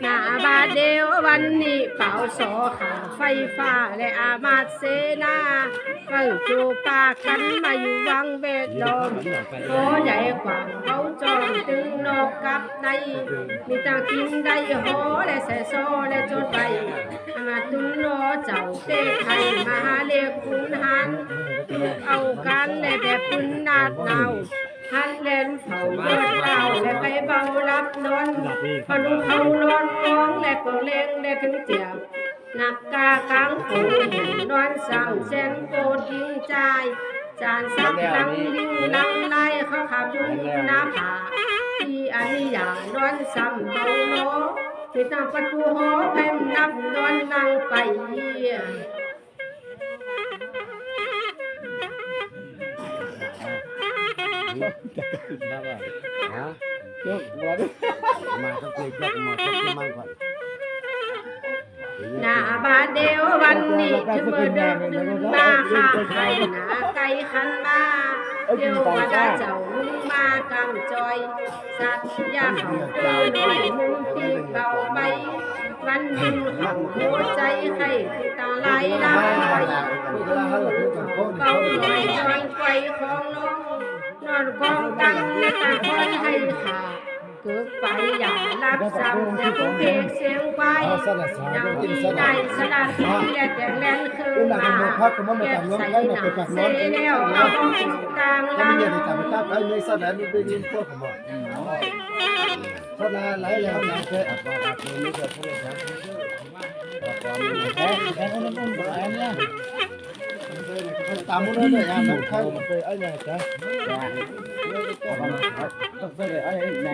หน้าบาดเดียววันนี้เป่าสอขาไฟฟ้าและอามาตย์เสนาเปิดจูปากันมาอยู่วังเวทดอมโตใหญ่กว่าเขาจองตึงนอกกับในมีตากินได้หอและใส่ซอและจดใบมาตุนโนเจ้าเตะไทยมาหาเรียกคุณหันเอากันและแต่คุณนาดเนาหันเล่นเฝ้าเลือดเราและไปเบารับนอนพอลุเขาร้อนร้องและก็เล่งและถึงเจียบนักกากลางโผเห็นนอนสั่งเส้นโกดยิงใจจานซักลังยิงลังไล่เขาขับยุ่งน้ำผาที่อันนี้อย่างนอนซ้ำเบาโนมีตั้งประตูหอแผ่นนับนอนนั่งไปหน้าบาดเดียววันนี้จะมาเดินมาข้าไข่หน้าไก่ขันมาเดี๋ยวว่าได้เจ้าลุงมากำจอยสัตยาเขาเจอหน่อยมุงตีเบาใบวันดึงเขาหัวใจให้ตาไหลไหลเบาหน่อยนอนไฟของน้องนอนกองกันและตาคอยให้ขาเกิดไปอย่ารับสั่งแต่ผู้เพลงเสียงไปยังมีในสลัดที่และแต่แรงคือมาเก็บใส่หนักเสียแล้วเอากลางลำตามมุ้งเลยอ่ะน้องเข้าไปไอ้เนี่ยจ้ะ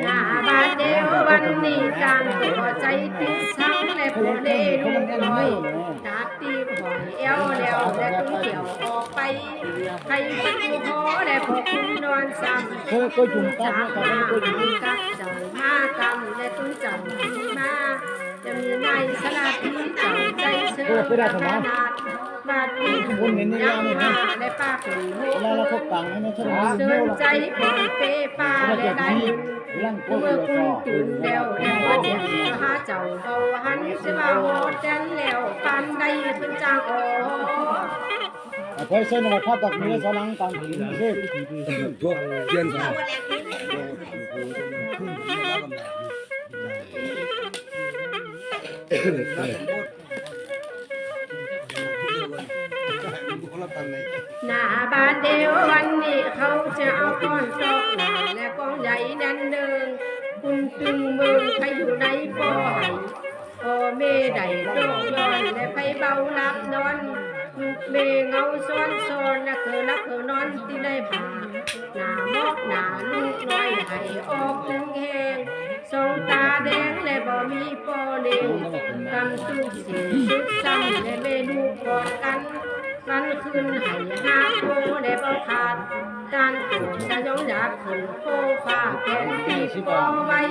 หน้าบาดเดียววันนี้จางตัวใจติดสังและผู้เล่นุ่งลอยตาตีหอยเอวแล้วและตุ้งเกี่ยวออกไปใครประตูหอและพวกคุณนอนซ้ำจากมากัดเจ้ามากำและตุ้งจับมาจะมีในสลัดที่เจ้าใจเชื่อขนาดบาดนี้ยังมาและป้าขุนโหเสื่อใจผ่อนเปป้าและได้เมื่อคุณตื่นแล้วและพอเจ็บหาเจ้าเบาหันจะมาโหดแดนแล้วปานใดเป็นจางอ๋อเคยเส้นมาพัดตักนี้สนังตังผีเส้นทุกเย็นค่ะหน้าบานเดียววันนี้เขาจะเอาก้อนจอกหนาและกองใหญ่ดันเดินคุณตึงเมืองใครอยู่ในบ่อไหพ่อเมได้โจกย้อนและไปเบาลับนอนเมเงาซ้อนซ้อนนะเคยรับเคยนอนที่ได้ผ่าหน้ามอกหน้าลูกน้อยให้ออกถึงแหงสองตาแดงและบ่มีปอเลี้ยงกันตุกสีชุดซ้ำและเมนูกอดกันวันคืนให้หาโคและบ่ขาดการโกรธจะย้อนอยากขึ้นโคฟ้าแผ่นตีปอไว้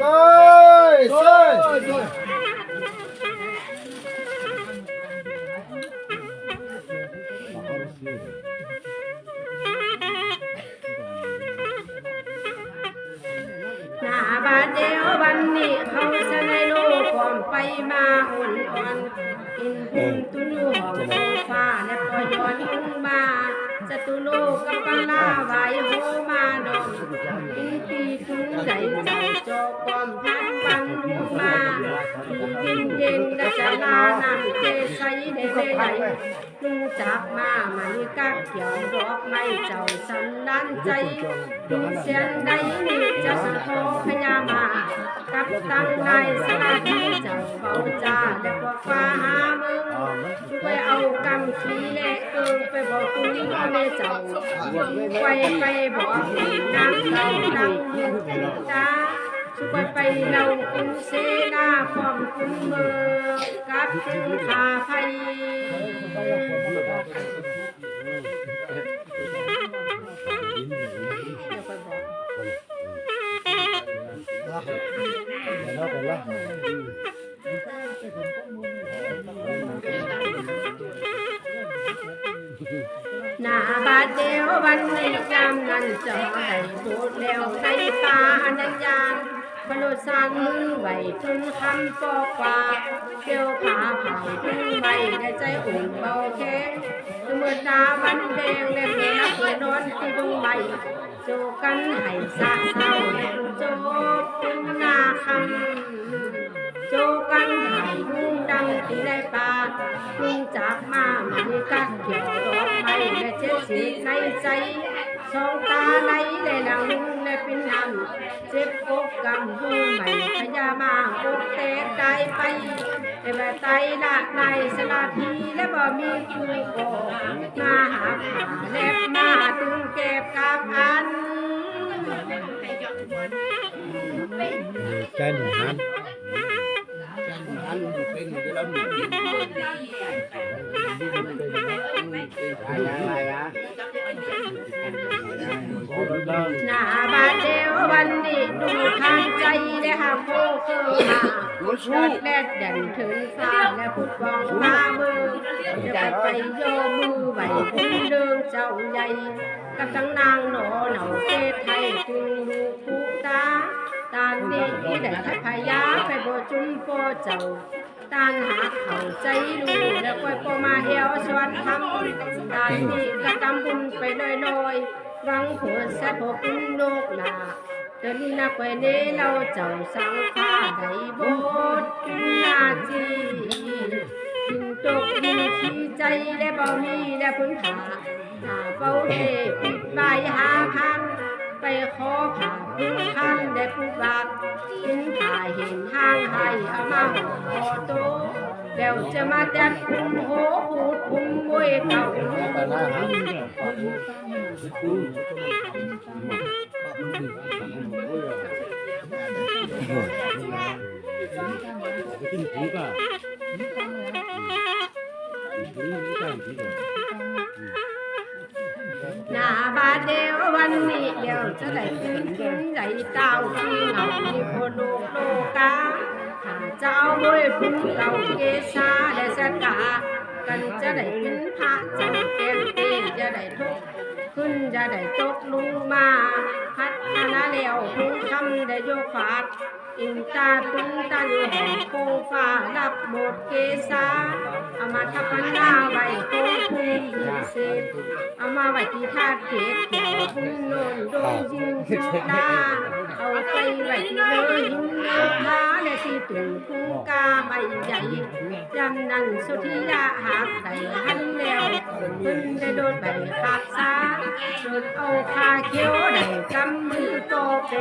ซอยซอยหน้าบาดเดียววันนี้เขาจะในโลกความไปมาอ่อนอ่อนกินพุ่งตุนหอมโซฟาและปล่อยย้อนขึ้นมาจตุโลกกับปลาไหวโฮมาดองกินปีถึงใจเจ้าจอความพันปันลุกมายินเย็นและจะลาน้ำเจใสได้ใหญ่ลุงจับมามันกักเกี่ยวดอกไม้เจ้าสันดันใจดูเสียงใดนี่จะสะท้อนพญามากับตั้งในสลัดที่เจ้าเบาจ่าและพวกฟ้าหามึงไปเอากำขี้เละเกินไปบอกคุณแม่เจ้าไปบอกน้ำเต่าดังยินตาช่วยไปเล่าคุณเสนาของคุณเมืองกับถึงขาไฟหน้าบาดเดียววันนี้จำนั้นจะให้พูดแล้วในป่านันยาง พโลสานมือไหวทุนคำปอกว่าเกี่ยวผาเผาทุนไหวในใจอุ่นเบาแข็งเมื่อตาวันแดงและเมื่อนักนอนที่ดุงใหม่โจกันให้สะเศร้าและโจเป็นหน้าคำโจกันให้ยุ่งดังที่ในป่าลุงจากมามีกัดเกี่ยวดอกไม้และเจ็บสีในใจสองตาไหลและนางลุงและเป็นน้ำเจ็บปกกำดูใหม่พยามาอกเตะตายไปแต่แบบตายละในสลาพีและบ่มีผู้ก่อมาหาผ่าแลบมาตึงเก็บกับอันใจหนึ่งหันหน้าบาดเดียววันนี้ดูทางใจและหาโคเคือมาจอดแลดเด่นถึงฟ้าและพุดฟองมามือจะไปโยมือไหวพุ่งเดิงเจ้าใหญ่กับทั้งนางหนอเหนาเทศไทยจึงดูผู้ตาตานนี้ที่ได้ทัพยาไปบ่จุ่มโปเจ้าตานหาเขาใจดูแล้วก็ปมาเอวสวนทำตานนี้กระทำบุญไปลอยๆหวังผลแซ่บคุณโลกนาเดินนักไปเน้เราเจ้าสังฆาได้บทนาจีถึงตกยิงขี้ใจและบ่มีและพื้นผาหน้าเป้าเทปิดใบหาพันไปขอผ่าพื้นคันได้ผู้บักกินผ่าเห็นห้างให้เอามาห่อโตแล้วจะมาจัดคุมโหหูคุมมวยเก่าหน้าบาดเดียววันนี้เดียวจะได้ขึ้นขึ้นใหญ่เต้าที่เหงาที่โคโลกโลกาถ้าเจ้าบวยผู้เก่าเกษาได้สกากันจะได้เป็นพระเจ้าแก้มเต้จะได้ทุกขึ้นจะได้ตกลุงมาพัดนาแล้วทุกคำได้โยฟาดอินตาตุ้งตาอยู่แห่งโคฟ้ารับบทเกษาเอามาทับหน้าไว้โคคุยเสร็จเอามาไว้ที่ธาตุเกศเกี่ยวบุญโนนโดนยิงโชดาเอาไปไว้ที่เลยหินโลกาและที่ตุ่มคู่กาใบใหญ่ยำนันสุธิยาหักได้หันแล้วขึ้นได้โดนใบขาดซาโดนเอาคาเขียวได้กำมือโตเป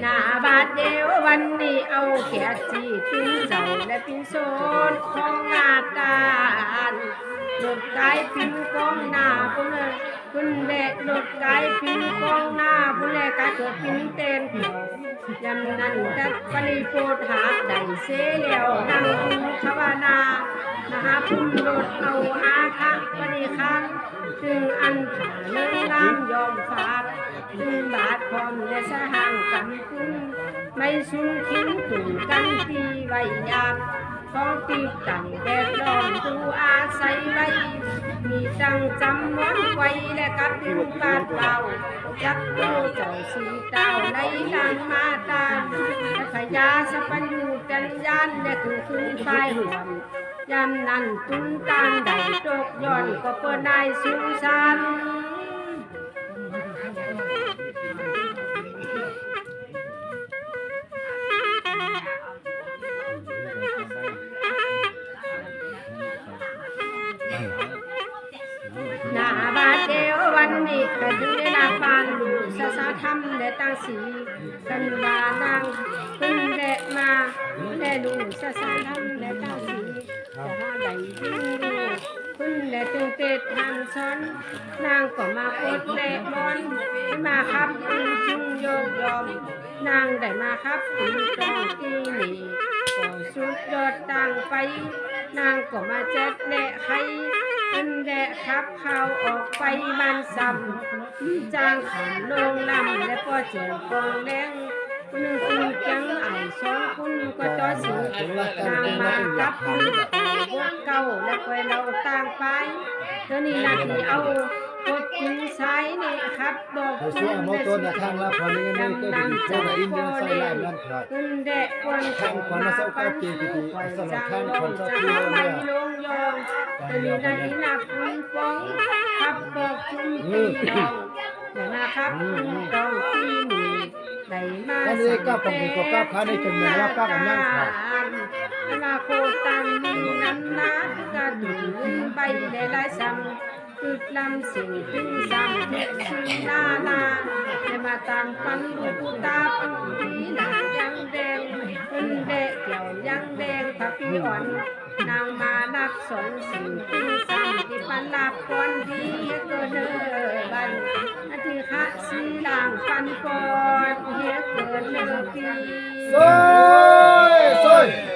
หน้าบาดเดียววันนี้เอาแขกจีปิ้นเจ้าและปิ้นโซนของงาการหลดกายปิ้นกองหน้าพุ่นคุณแม่หลดกายปิ้นกองหน้าพุ่นแม่กะเกิดปิ้นเต้นเขียวยำนั้นจัดปริโภทหาได้เสียแล้วนั่งดูภาวนา มหาพุ่มโลดเอาอาคะปริคันถึงอันผ่าเลื่องามยอมฟาดถึงบาดพร้อมและสะห่างกันคุ้มไม่สูงขิ้นตุ่มกันตีไว้ยากของตีตั้งแดดร้อนดูอาศัยไว้มีตั้งจำม้วนไว้และกับดินบาดเบาจักโตเจ้าสีเต้าในทางมาตาและพยาสปัญญูจัญญาณและคือคืนไฟหวมยามนั้นตุ้งตางได้ตกย้อนก็เปิดนายสุสันหน้าบาดเดียววันนี้ก็ถึงเวลาปานดูสะสะทำและตั้งสีกันบานางขึ้นแดดมาและดูสะสะทำและตั้งสีจะหาใดยิ่งดูขึ้นและตึงเตะทางซ้อนนางก็มาอดและมอนมาครับจึงยอมนางได้มาครับถึงตรงที่นี่ก็สุดยอดต่างไปนางก็มาเจ็ดและใครเป็นแดะขับเขาออกไปบ้านซ้ำจางขันลงลำและพอเจียงกองแดงคุณจังเอา สองคุณก็จอสินางมากับพวกเก่าและคอยเราต่างไปเท่านี้นาทีเอากดกินสายนี่ครับบอกคุณแม่สิดำน้ำจะพอเล่นคุณแดะควนขังมาปันสู้คอยจางลงจะหาไม่ลงยองเท่านี้นาทีนาคุณฟ้องครับบอกคุณปีน้องเดี๋ยวนะครับคุณต้องตีมือได้มาสั่งแต่มาโคตังมีน้ำน้ำกระดูใบได้หลายซ้ำคือลำสิ่งถึงซ้ำที่ชื่อนาได้มาตามฟันลูกตาปังดีหลังยังแดงคุณแดะเกี่ยวยังแดงผักพี่อ่อนนางมานับสอนสิ่งถึงซ้ำที่ปันลาบก่อนดีเกินเนอบันที่ฮักสีหลังปันก่อนเฮียเกินเนอปี Sôi!